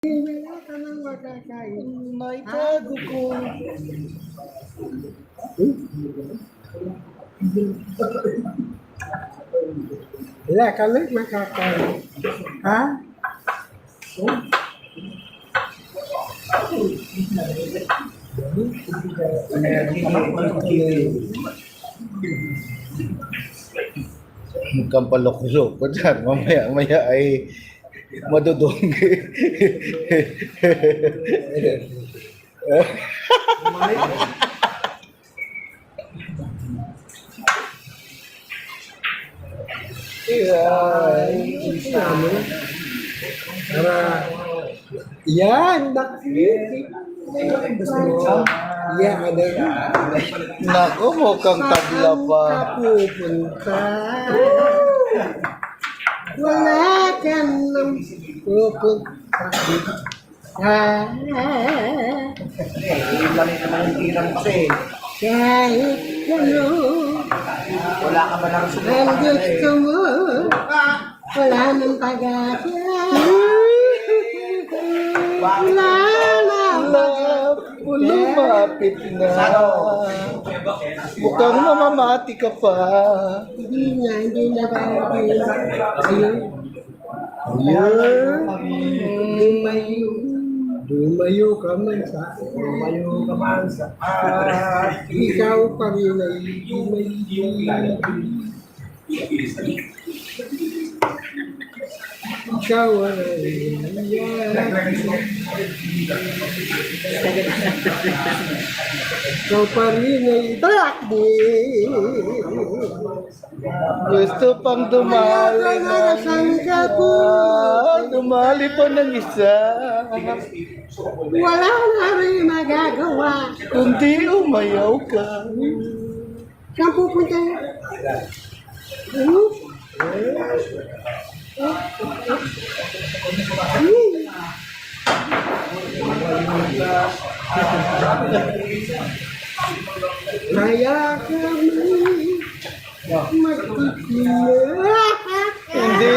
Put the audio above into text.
Wala ka nang makakain. May tago ko. Wala ka nang makakain. Ha? Mukhang palok-loko dyan. Mamaya-maya ay madudunggi. Ay, ano? Para, yan, nakikita. Yan, ano? Naku, mukhang tagla pa. Saan ka pupunta? Wala ka nang pupunta. Kahit gano'n, Wala ka ba ng ang gusto mo, wala nang pag-asa. Wala na Love, lumapit na. Mukhang mamamati ka pa. hindi na ba ayun? Lumayo ka man sa ikaw pa rin ay lumayo. Ikaw ay ikaw pa rin ay takbo. Gusto pang dumali ng Saan ka po? dumali pa ng isa. Wala na rin magagawa. Kundi umayaw ka. Saan pupunta? Ano? Kaya kami magtitila. Hindi